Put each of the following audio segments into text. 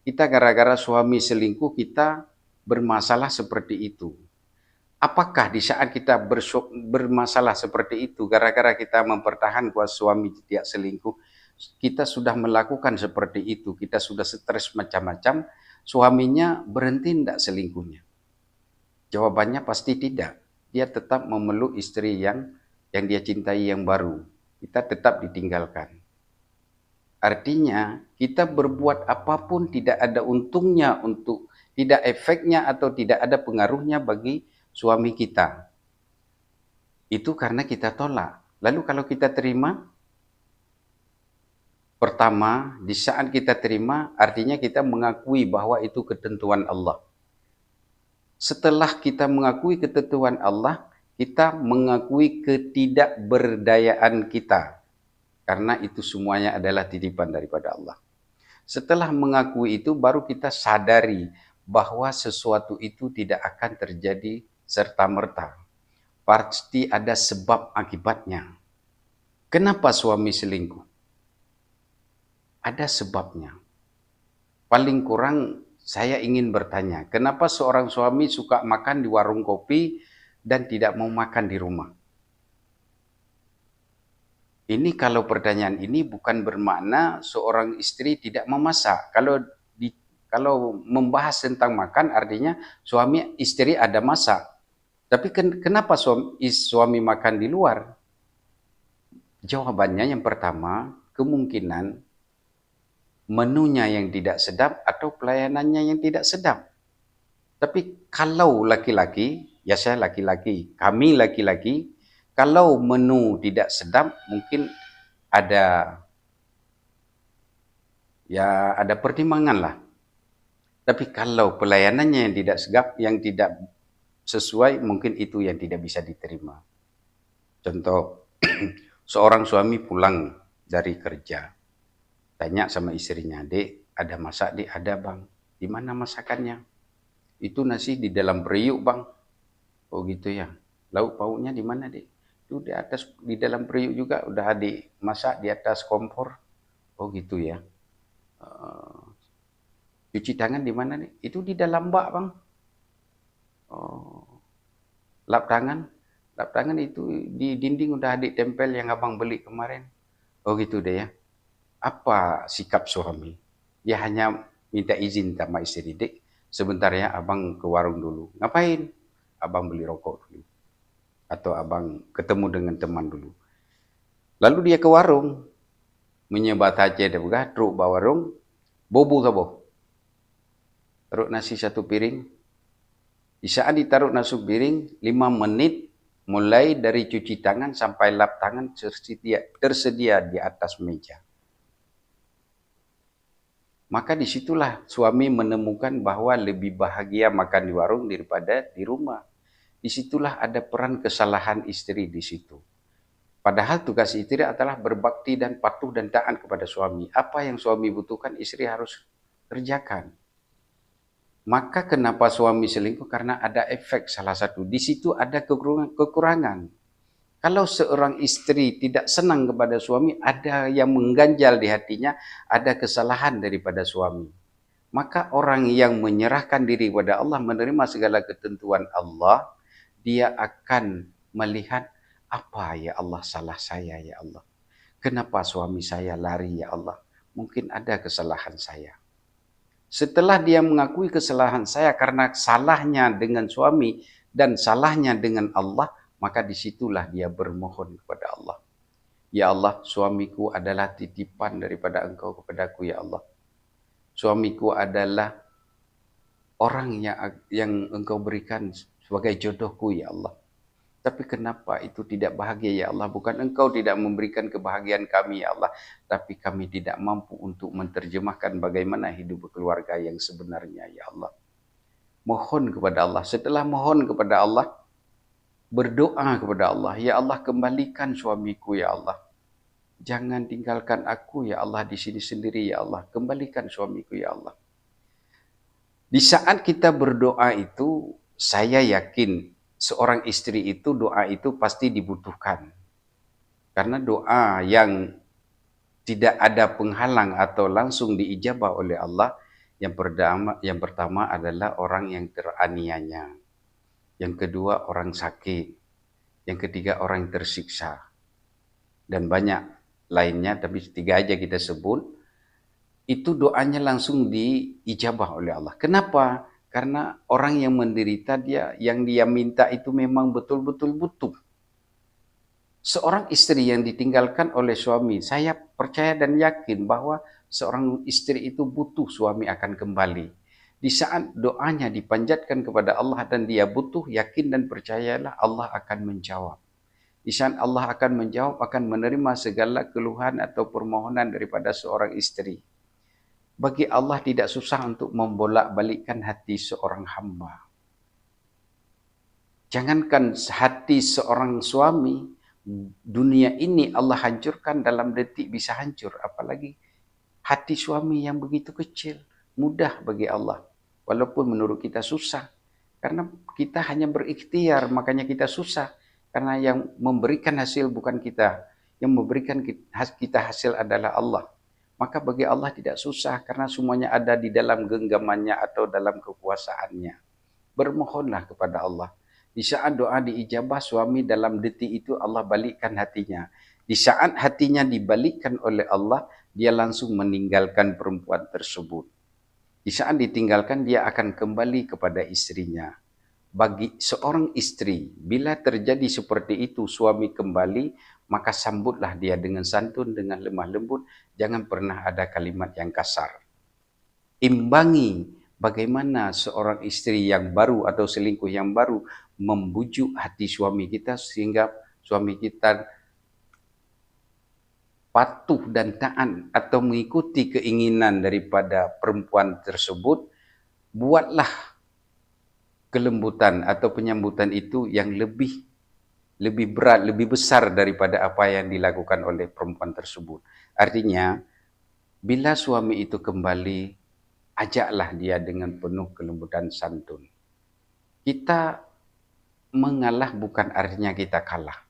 kita gara-gara suami selingkuh kita bermasalah seperti itu. Apakah di saat kita bermasalah seperti itu, gara-gara kita mempertahankan suami tidak selingkuh, kita sudah melakukan seperti itu, kita sudah stres macam-macam, suaminya berhenti tidak selingkuhnya? Jawabannya pasti tidak. Dia tetap memeluk istri yang dia cintai yang baru. Kita tetap ditinggalkan. Artinya, kita berbuat apapun tidak ada untungnya tidak efeknya atau tidak ada pengaruhnya bagi suami kita. Itu karena kita tolak. Lalu kalau kita terima, pertama, di saat kita terima, artinya kita mengakui bahwa itu ketentuan Allah. Setelah kita mengakui ketentuan Allah, kita mengakui ketidakberdayaan kita. Karena itu semuanya adalah titipan daripada Allah. Setelah mengakui itu, baru kita sadari bahwa sesuatu itu tidak akan terjadi serta-merta. Pasti ada sebab akibatnya. Kenapa suami selingkuh? Ada sebabnya. Paling kurang saya ingin bertanya, kenapa seorang suami suka makan di warung kopi dan tidak mau makan di rumah? Ini kalau pertanyaan ini bukan bermakna seorang istri tidak memasak. Kalau membahas tentang makan artinya suami istri ada masak. Tapi kenapa suami makan di luar? Jawabannya yang pertama, kemungkinan menunya yang tidak sedap atau pelayanannya yang tidak sedap. Tapi kalau laki-laki, ya saya laki-laki, kami laki-laki, kalau menu tidak sedap mungkin ada pertimbangan lah. Tapi kalau pelayanannya yang tidak sedap, yang tidak sesuai, mungkin itu yang tidak bisa diterima. Contoh, seorang suami pulang dari kerja, tanya sama istrinya, "Dek, ada masak?" "Dek, ada bang." "Di mana masakannya?" "Itu nasi di dalam periuk bang." "Oh gitu ya. Lauk pauknya di mana, Dek?" "Itu di atas, di dalam periuk juga, udah adik masak di atas kompor." "Oh gitu ya. Cuci tangan di mana, Dek?" "Itu di dalam bak bang." "Oh, lap tangan?" "Lap tangan itu di dinding udah adik tempel yang abang beli kemarin." "Oh gitu deh ya." Apa sikap suami? Dia hanya minta izin sama istri, "Dek, sebentar ya abang ke warung dulu." "Ngapain?" "Abang beli rokok dulu." Atau abang ketemu dengan teman dulu. Lalu dia ke warung, menyebat aja dia buka, truk bawa warung, bobo sabo. Taruh nasi satu piring. Di saat ditaruh nasi piring, 5 menit mulai dari cuci tangan sampai lap tangan tersedia di atas meja. Maka disitulah suami menemukan bahwa lebih bahagia makan di warung daripada di rumah. Disitulah ada peran kesalahan istri di situ. Padahal tugas istri adalah berbakti dan patuh dan taat kepada suami. Apa yang suami butuhkan, istri harus kerjakan. Maka kenapa suami selingkuh? Karena ada efek salah satu. Di situ ada kekurangan. Kalau seorang istri tidak senang kepada suami, ada yang mengganjal di hatinya, ada kesalahan daripada suami. Maka orang yang menyerahkan diri kepada Allah, menerima segala ketentuan Allah, dia akan melihat, apa ya Allah salah saya ya Allah. Kenapa suami saya lari ya Allah? Mungkin ada kesalahan saya. Setelah dia mengakui kesalahan saya karena salahnya dengan suami dan salahnya dengan Allah, maka disitulah dia bermohon kepada Allah. Ya Allah, suamiku adalah titipan daripada Engkau kepadaku ya Allah. Suamiku adalah orang yang Engkau berikan sebagai jodohku ya Allah. Tapi kenapa itu tidak bahagia ya Allah? Bukan Engkau tidak memberikan kebahagiaan kami ya Allah, tapi kami tidak mampu untuk menerjemahkan bagaimana hidup keluarga yang sebenarnya ya Allah. Mohon kepada Allah. Setelah mohon kepada Allah, berdoa kepada Allah, ya Allah kembalikan suamiku ya Allah. Jangan tinggalkan aku ya Allah di sini sendiri ya Allah. Kembalikan suamiku ya Allah. Di saat kita berdoa itu, saya yakin seorang istri itu doa itu pasti dibutuhkan. Karena doa yang tidak ada penghalang atau langsung diijabah oleh Allah, Yang pertama adalah orang yang teraniaya. Yang kedua orang sakit. Yang ketiga orang yang tersiksa. Dan banyak lainnya, tapi tiga aja kita sebut. Itu doanya langsung diijabah oleh Allah. Kenapa? Karena orang yang menderita, yang dia minta itu memang betul-betul butuh. Seorang istri yang ditinggalkan oleh suami, saya percaya dan yakin bahwa seorang istri itu butuh suami akan kembali. Di saat doanya dipanjatkan kepada Allah dan dia butuh, yakin dan percayalah Allah akan menjawab. Di saat Allah akan menjawab, akan menerima segala keluhan atau permohonan daripada seorang istri. Bagi Allah tidak susah untuk membolak-balikkan hati seorang hamba. Jangankan hati seorang suami, dunia ini Allah hancurkan dalam detik bisa hancur. Apalagi hati suami yang begitu kecil, mudah bagi Allah. Walaupun menurut kita susah. Karena kita hanya berikhtiar, makanya kita susah. Karena yang memberikan hasil bukan kita. Yang memberikan kita hasil adalah Allah. Maka bagi Allah tidak susah karena semuanya ada di dalam genggamannya atau dalam kekuasaannya. Bermohonlah kepada Allah. Di saat doa diijabah suami dalam detik itu Allah balikkan hatinya. Di saat hatinya dibalikkan oleh Allah, dia langsung meninggalkan perempuan tersebut. Di saat ditinggalkan dia akan kembali kepada istrinya. Bagi seorang istri, bila terjadi seperti itu suami kembali, maka sambutlah dia dengan santun, dengan lemah lembut. Jangan pernah ada kalimat yang kasar. Imbangi bagaimana seorang istri yang baru atau selingkuh yang baru membujuk hati suami kita sehingga suami kita patuh dan taat atau mengikuti keinginan daripada perempuan tersebut. Buatlah kelembutan atau penyambutan itu yang lebih berat, lebih besar daripada apa yang dilakukan oleh perempuan tersebut. Artinya, bila suami itu kembali, ajaklah dia dengan penuh kelembutan santun. Kita mengalah bukan artinya kita kalah.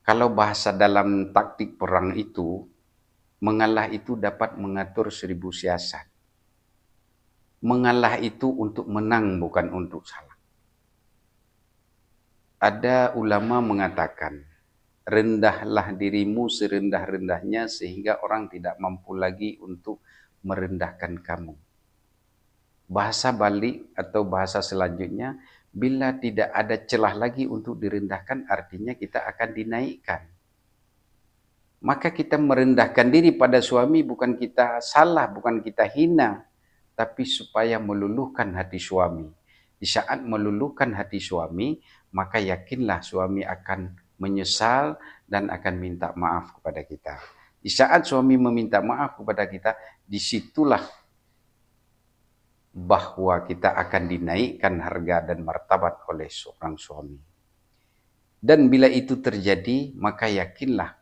Kalau bahasa dalam taktik perang itu, mengalah itu dapat mengatur 1000 siasat. Mengalah itu untuk menang bukan untuk salah. Ada ulama mengatakan, rendahlah dirimu serendah-rendahnya sehingga orang tidak mampu lagi untuk merendahkan kamu. Bahasa balik atau bahasa selanjutnya, bila tidak ada celah lagi untuk direndahkan, artinya kita akan dinaikkan. Maka kita merendahkan diri pada suami bukan kita salah, bukan kita hina, tapi supaya meluluhkan hati suami. Di saat meluluhkan hati suami, maka yakinlah suami akan menyesal dan akan minta maaf kepada kita. Di saat suami meminta maaf kepada kita, disitulah bahwa kita akan dinaikkan harga dan martabat oleh seorang suami. Dan bila itu terjadi, maka yakinlah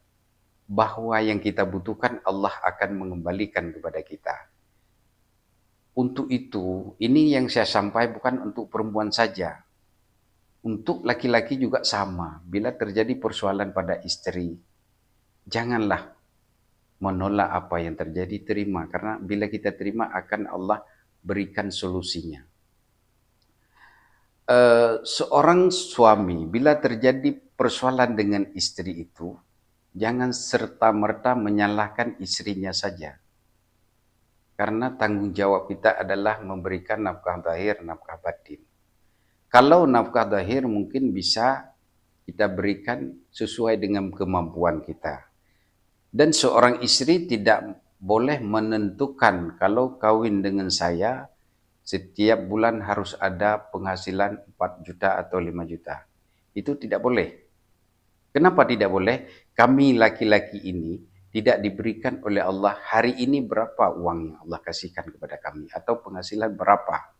bahwa yang kita butuhkan Allah akan mengembalikan kepada kita. Untuk itu, ini yang saya sampaikan bukan untuk perempuan saja. Untuk laki-laki juga sama. Bila terjadi persoalan pada istri, janganlah menolak apa yang terjadi, terima. Karena bila kita terima akan Allah berikan solusinya. Seorang suami bila terjadi persoalan dengan istri itu, jangan serta-merta menyalahkan istrinya saja. Karena tanggung jawab kita adalah memberikan nafkah zahir, nafkah batin. Kalau nafkah zahir mungkin bisa kita berikan sesuai dengan kemampuan kita. Dan seorang istri tidak boleh menentukan kalau kawin dengan saya, setiap bulan harus ada penghasilan 4 juta atau 5 juta. Itu tidak boleh. Kenapa tidak boleh? Kami laki-laki ini tidak diberikan oleh Allah hari ini berapa uang yang Allah kasihkan kepada kami atau penghasilan berapa.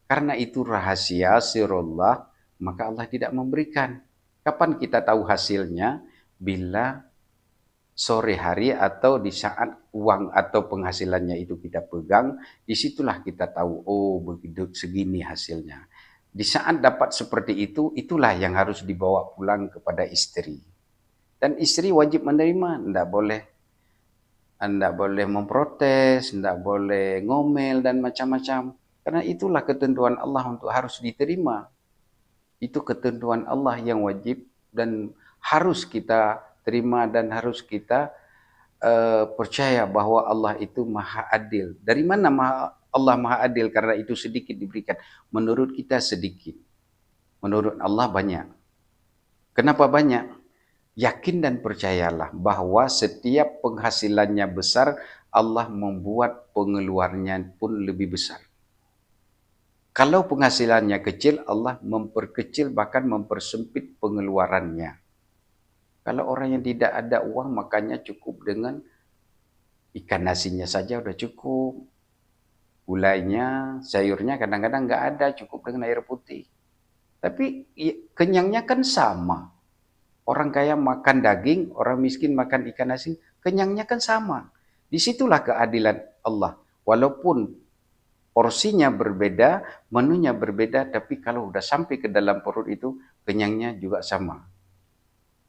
Karena itu rahasia sirullah, maka Allah tidak memberikan. Kapan kita tahu hasilnya? Bila sore hari atau di saat uang atau penghasilannya itu kita pegang, disitulah kita tahu, oh begitu segini hasilnya. Di saat dapat seperti itu, itulah yang harus dibawa pulang kepada istri. Dan istri wajib menerima, tidak boleh Anda boleh memprotes, tidak boleh ngomel dan macam-macam. Karena itulah ketentuan Allah untuk harus diterima. Itu ketentuan Allah yang wajib dan harus kita terima dan harus kita percaya bahwa Allah itu maha adil. Dari mana Allah maha adil? Karena itu sedikit diberikan. Menurut kita sedikit. Menurut Allah banyak. Kenapa banyak? Yakin dan percayalah bahwa setiap penghasilannya besar, Allah membuat pengeluarnya pun lebih besar. Kalau penghasilannya kecil, Allah memperkecil bahkan mempersempit pengeluarannya. Kalau orang yang tidak ada uang, makanya cukup dengan ikan nasinya saja udah cukup. Gulainya, sayurnya kadang-kadang nggak ada, cukup dengan air putih. Tapi kenyangnya kan sama. Orang kaya makan daging, orang miskin makan ikan asin, kenyangnya kan sama. Disitulah keadilan Allah. Walaupun porsinya berbeda, menunya berbeda, tapi kalau udah sampai ke dalam perut itu, kenyangnya juga sama.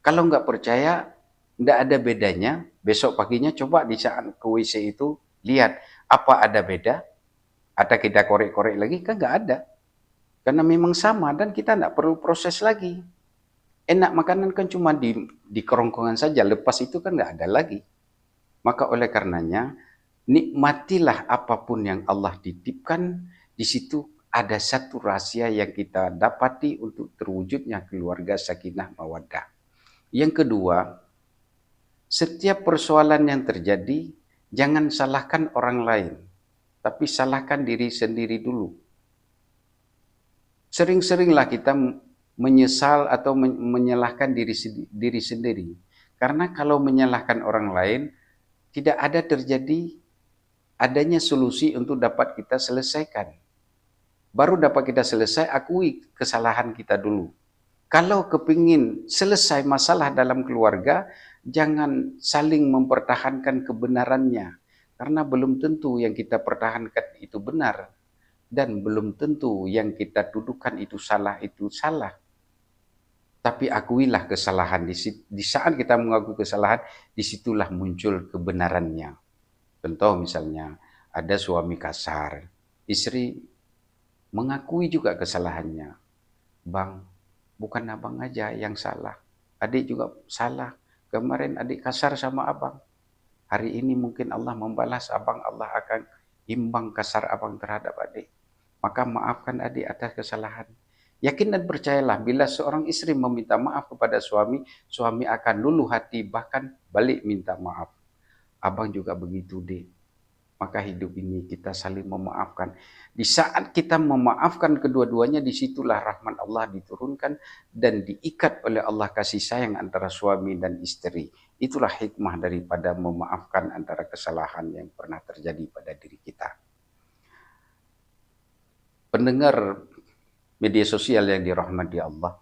Kalau nggak percaya, nggak ada bedanya, besok paginya coba di saat ke WC itu, lihat apa ada beda, ada kita korek-korek lagi, kan nggak ada. Karena memang sama dan kita nggak perlu proses lagi. Enak makanan kan cuma di kerongkongan saja, lepas itu kan nggak ada lagi. Maka oleh karenanya, nikmatilah apapun yang Allah titipkan, di situ ada satu rahasia yang kita dapati untuk terwujudnya keluarga sakinah mawaddah. Yang kedua, setiap persoalan yang terjadi, jangan salahkan orang lain, tapi salahkan diri sendiri dulu. Sering-seringlah kita menyesal atau menyalahkan diri sendiri. Karena kalau menyalahkan orang lain, tidak ada terjadi adanya solusi untuk dapat kita selesaikan. Baru dapat kita selesai, akui kesalahan kita dulu. Kalau kepingin selesai masalah dalam keluarga, jangan saling mempertahankan kebenarannya. Karena belum tentu yang kita pertahankan itu benar. Dan belum tentu yang kita tuduhkan itu salah, Tapi akuilah kesalahan. Di saat kita mengakui kesalahan, disitulah muncul kebenarannya. Contoh misalnya, ada suami kasar. Istri mengakui juga kesalahannya. Bang, bukan abang aja yang salah. Adik juga salah. Kemarin adik kasar sama abang. Hari ini mungkin Allah membalas abang. Allah akan imbang kasar abang terhadap adik. Maka maafkan adik atas kesalahan. Yakin dan percayalah, bila seorang istri meminta maaf kepada suami, suami akan luluh hati, bahkan balik minta maaf. Abang juga begitu, Dek. Maka hidup ini kita saling memaafkan. Di saat kita memaafkan kedua-duanya, disitulah rahmat Allah diturunkan dan diikat oleh Allah kasih sayang antara suami dan istri. Itulah hikmah daripada memaafkan antara kesalahan yang pernah terjadi pada diri kita. Pendengar media sosial yang dirahmati Allah,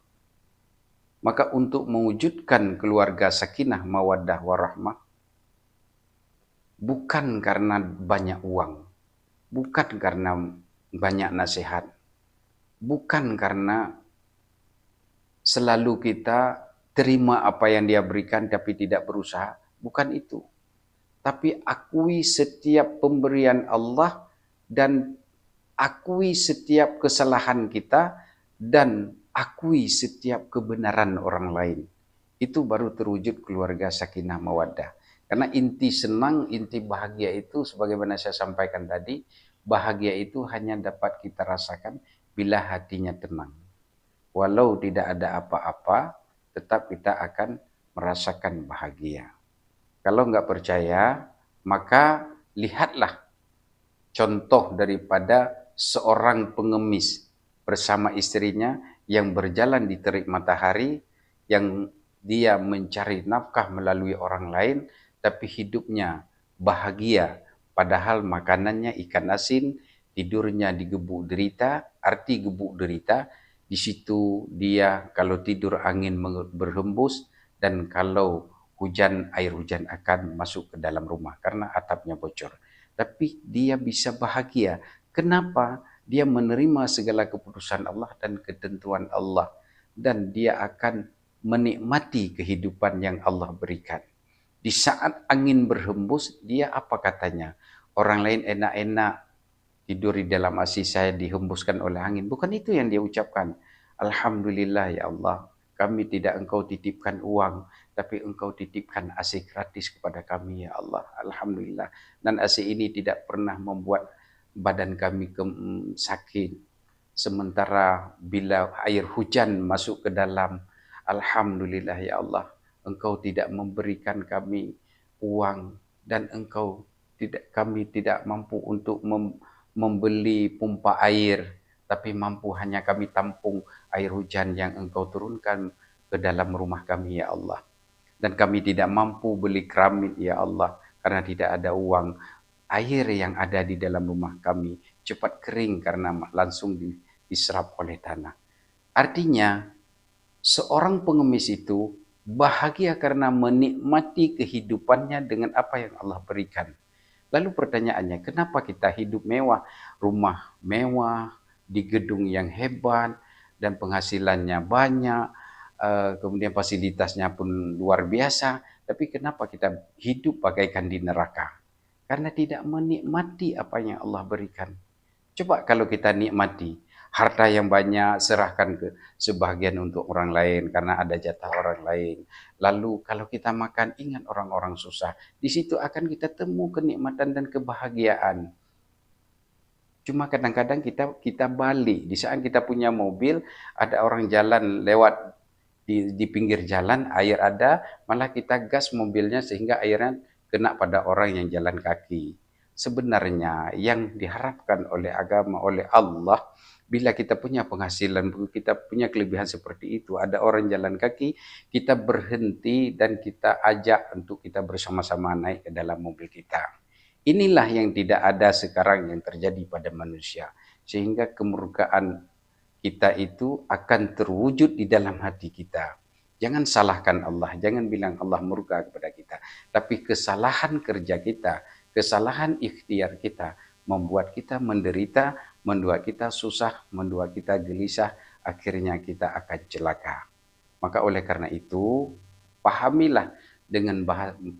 maka untuk mewujudkan keluarga sakinah mawaddah warahmah, bukan karena banyak uang, bukan karena banyak nasihat, bukan karena selalu kita terima apa yang dia berikan tapi tidak berusaha, bukan itu. Tapi akui setiap pemberian Allah dan akui setiap kesalahan kita dan akui setiap kebenaran orang lain. Itu baru terwujud keluarga sakinah mawaddah. Karena inti senang, inti bahagia itu sebagaimana saya sampaikan tadi, bahagia itu hanya dapat kita rasakan bila hatinya tenang. Walau tidak ada apa-apa, tetap kita akan merasakan bahagia. Kalau nggak percaya, maka lihatlah contoh daripada seorang pengemis bersama istrinya yang berjalan di terik matahari, yang dia mencari nafkah melalui orang lain, tapi hidupnya bahagia, padahal makanannya ikan asin, tidurnya di gebuk derita. Arti gebuk derita, di situ dia kalau tidur angin berhembus, dan kalau hujan, air hujan akan masuk ke dalam rumah karena atapnya bocor. Tapi dia bisa bahagia. Kenapa? Dia menerima segala keputusan Allah dan ketentuan Allah. Dan dia akan menikmati kehidupan yang Allah berikan. Di saat angin berhembus, dia apa katanya? Orang lain enak-enak tidur di dalam AC, saya dihembuskan oleh angin. Bukan itu yang dia ucapkan. Alhamdulillah ya Allah, kami tidak engkau titipkan uang, tapi engkau titipkan AC gratis kepada kami ya Allah. Alhamdulillah. Dan AC ini tidak pernah membuat badan kami sakit. Sementara bila air hujan masuk ke dalam, Alhamdulillah ya Allah, engkau tidak memberikan kami uang dan kami tidak mampu untuk membeli pompa air, tapi mampu hanya kami tampung air hujan yang engkau turunkan ke dalam rumah kami ya Allah. Dan kami tidak mampu beli keramik ya Allah, karena tidak ada uang. Air yang ada di dalam rumah kami cepat kering karena langsung diserap oleh tanah. Artinya, seorang pengemis itu bahagia karena menikmati kehidupannya dengan apa yang Allah berikan. Lalu pertanyaannya, kenapa kita hidup mewah? Rumah mewah, di gedung yang hebat, dan penghasilannya banyak, kemudian fasilitasnya pun luar biasa. Tapi kenapa kita hidup bagaikan di neraka? Karena tidak menikmati apa yang Allah berikan. Coba kalau kita nikmati, harta yang banyak serahkan ke sebagian untuk orang lain karena ada jatah orang lain. Lalu kalau kita makan, ingat orang-orang susah. Di situ akan kita temu kenikmatan dan kebahagiaan. Cuma kadang-kadang kita balik. Di saat kita punya mobil, ada orang jalan lewat di pinggir jalan, air ada, malah kita gas mobilnya sehingga airnya kena pada orang yang jalan kaki. Sebenarnya yang diharapkan oleh agama, oleh Allah, bila kita punya penghasilan, kita punya kelebihan seperti itu, ada orang jalan kaki, kita berhenti dan kita ajak untuk kita bersama-sama naik ke dalam mobil kita. Inilah yang tidak ada sekarang yang terjadi pada manusia. Sehingga kemurkaan kita itu akan terwujud di dalam hati kita. Jangan salahkan Allah, jangan bilang Allah murka kepada kita. Tapi kesalahan kerja kita, kesalahan ikhtiar kita, membuat kita menderita, membuat kita susah, membuat kita gelisah, akhirnya kita akan celaka. Maka oleh karena itu, pahamilah dengan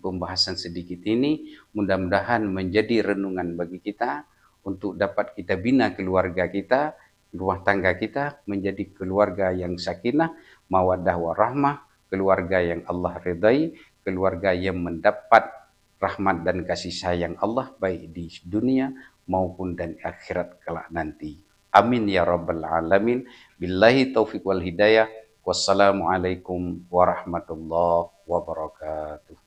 pembahasan sedikit ini, mudah-mudahan menjadi renungan bagi kita untuk dapat kita bina keluarga kita, rumah tangga kita menjadi keluarga yang sakinah, mawaddah warahmah, keluarga yang Allah ridai, keluarga yang mendapat rahmat dan kasih sayang Allah baik di dunia maupun dan akhirat kelak nanti. Amin ya rabbal alamin. Billahi taufiq wal hidayah. Wassalamualaikum warahmatullahi wabarakatuh.